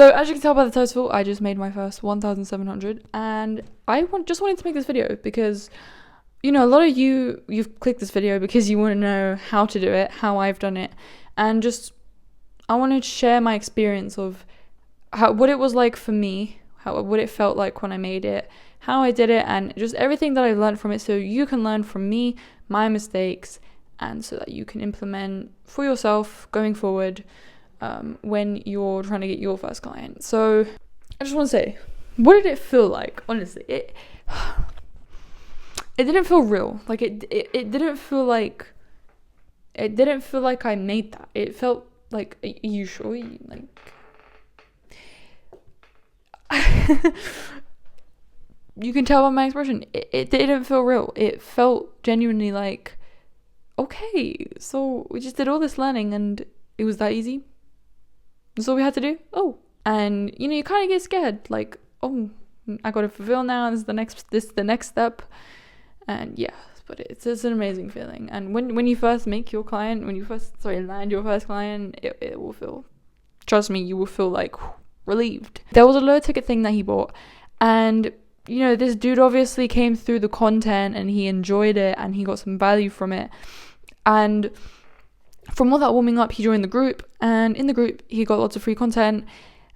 So as you can tell by the title, I just made my first 1,700, and I just wanted to make this video because, you know, a lot of you've clicked this video because you want to know how to do it, how I've done it, and just I wanted to share my experience of what it was like for me, what it felt like when I made it, how I did it, and just everything that I learned from it, so you can learn from me, my mistakes, and so that you can implement for yourself going forward when you're trying to get your first client. So I just want to say, what did it feel like? Honestly, it didn't feel real. Like it didn't feel like I made that. It felt like, are you sure? Like you can tell by my expression, it didn't feel real. It felt genuinely like, okay, so we just did all this learning and it was that easy. That's all we had to do. Oh, and you know, you kind of get scared, like, oh, I got to fulfill now. This is the next step, and yeah, but it's an amazing feeling. And when you first make your client, land your first client, it will feel, trust me, you will feel like relieved. There was a low ticket thing that he bought, and you know, this dude obviously came through the content and he enjoyed it and he got some value from it. And from all that warming up, he joined the group, and in the group he got lots of free content.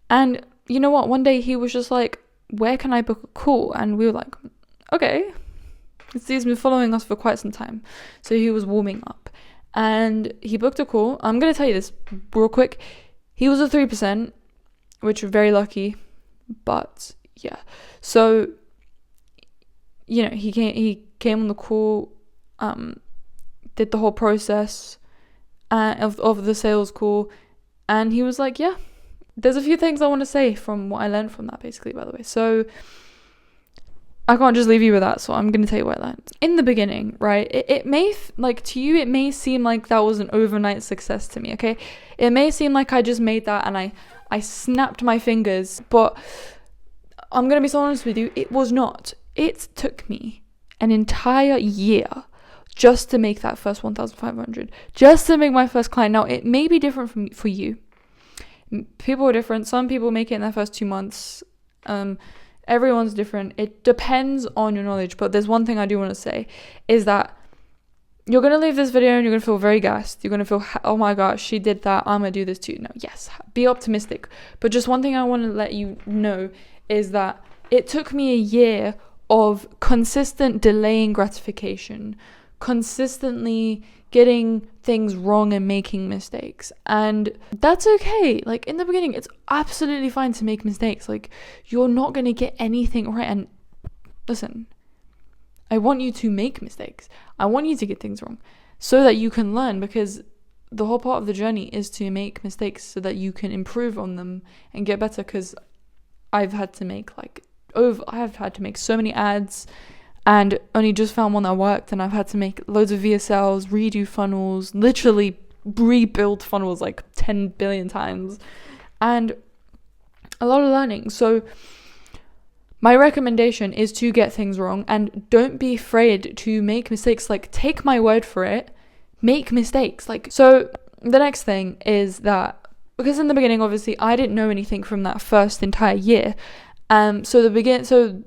And you know what, one day he was just like, where can I book a call? And we were like, okay, he's been following us for quite some time, so he was warming up and he booked a call. I'm gonna tell you this real quick, he was a 3%, which we're very lucky, but yeah. So you know, he came on the call, did the whole process of the sales call, and he was like, yeah, there's a few things I want to say from what I learned from that, basically, by the way. So I can't just leave you with that, so I'm going to tell you what I learned. In the beginning, right, it may, to you, it may seem like that was an overnight success to me, okay? It may seem like I just made that and I snapped my fingers, but I'm going to be so honest with you, it was not. It took me an entire year just to make that first 1,500, just to make my first client. Now, it may be different for you. People are different. Some people make it in their first 2 months. Everyone's different. It depends on your knowledge. But there's one thing I do want to say, is that you're going to leave this video and you're going to feel very gassed. You're going to feel, oh my gosh, she did that, I'm going to do this too. No, yes, be optimistic. But just one thing I want to let you know is that it took me a year of consistent delaying gratification, consistently getting things wrong and making mistakes. And that's okay. Like, in the beginning, it's absolutely fine to make mistakes. Like, you're not going to get anything right. And listen, I want you to make mistakes. I want you to get things wrong so that you can learn, because the whole part of the journey is to make mistakes so that you can improve on them and get better. Because I've had to make so many ads and only just found one that worked, and I've had to make loads of VSLs, redo funnels, literally rebuild funnels like 10 billion times, and a lot of learning. So my recommendation is to get things wrong, and don't be afraid to make mistakes. Like, take my word for it, make mistakes. Like, so the next thing is that, because in the beginning, obviously, I didn't know anything from that first entire year. So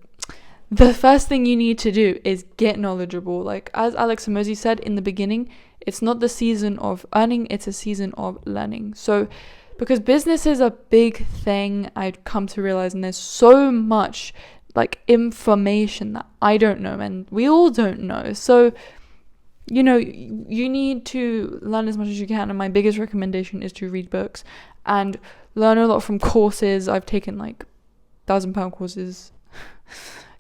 the first thing you need to do is get knowledgeable. Like, as Alex Hormozi said in the beginning, it's not the season of earning, it's a season of learning. So, because business is a big thing, I'd come to realize, and there's so much like information that I don't know and we all don't know. So, you know, you need to learn as much as you can. And my biggest recommendation is to read books and learn a lot from courses. I've taken like £1,000 courses.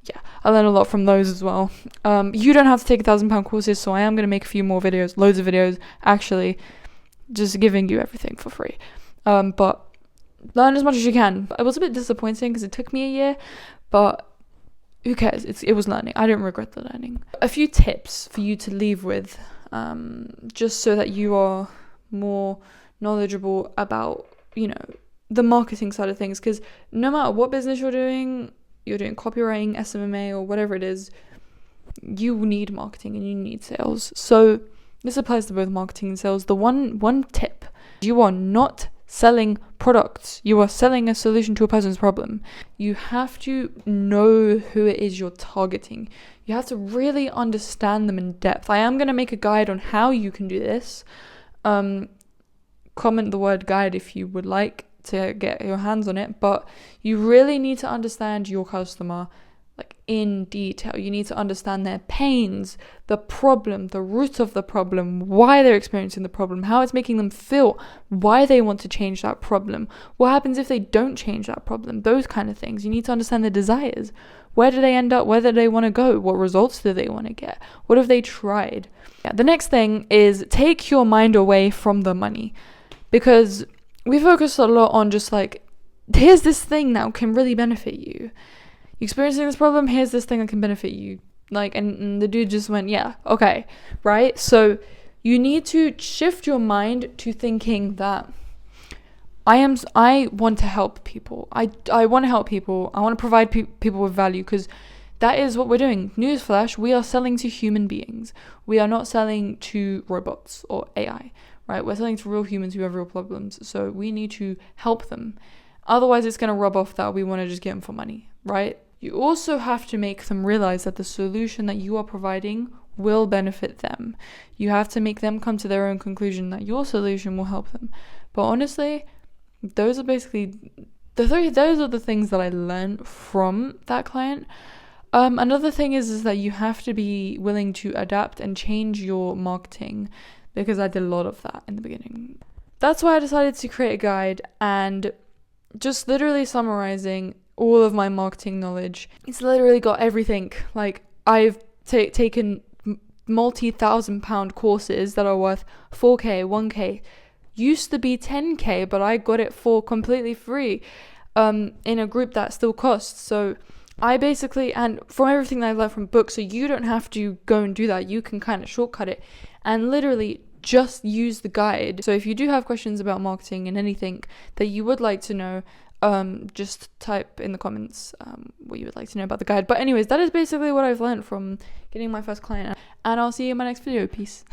Yeah, I learned a lot from those as well. You don't have to take £1,000 courses, so I am going to make a few more videos, loads of videos, actually, just giving you everything for free. But learn as much as you can. It was a bit disappointing because it took me a year, but who cares? It was learning. I don't regret the learning. A few tips for you to leave with, just so that you are more knowledgeable about, you know, the marketing side of things. Because no matter what business you're doing copywriting, SMMA, or whatever it is, you need marketing and you need sales. So this applies to both marketing and sales. The one tip, you are not selling products. You are selling a solution to a person's problem. You have to know who it is you're targeting. You have to really understand them in depth. I am going to make a guide on how you can do this. Comment the word guide if you would like to get your hands on it, but you really need to understand your customer like in detail. You need to understand their pains, the problem, the root of the problem, why they're experiencing the problem, how it's making them feel, why they want to change that problem, what happens if they don't change that problem, those kind of things. You need to understand their desires. Where do they end up? Where do they want to go? What results do they want to get? What have they tried? The next thing is take your mind away from the money, because we focus a lot on just like, here's this thing that can really benefit you. You're experiencing this problem, here's this thing that can benefit you. Like, and the dude just went, yeah, okay, right? So you need to shift your mind to thinking that I want to help people. I want to help people. I want to provide people with value, because that is what we're doing. Newsflash, we are selling to human beings. We are not selling to robots or AI, right? We're selling to real humans who have real problems. So we need to help them. Otherwise, it's going to rub off that we want to just get them for money, right? You also have to make them realize that the solution that you are providing will benefit them. You have to make them come to their own conclusion that your solution will help them. But honestly, those are basically those are the things that I learned from that client. Another thing is that you have to be willing to adapt and change your marketing, because I did a lot of that in the beginning. That's why I decided to create a guide, and just literally summarizing all of my marketing knowledge. It's literally got everything. Like, I've taken multi-1,000-pound courses that are worth 4K, 1K, used to be 10K, but I got it for completely free in a group that still costs. So I basically, and from everything that I learned from books, so you don't have to go and do that. You can kind of shortcut it and literally just use the guide. So if you do have questions about marketing and anything that you would like to know, just type in the comments what you would like to know about the guide. But anyways, that is basically what I've learned from getting my first client, and I'll see you in my next video. Peace.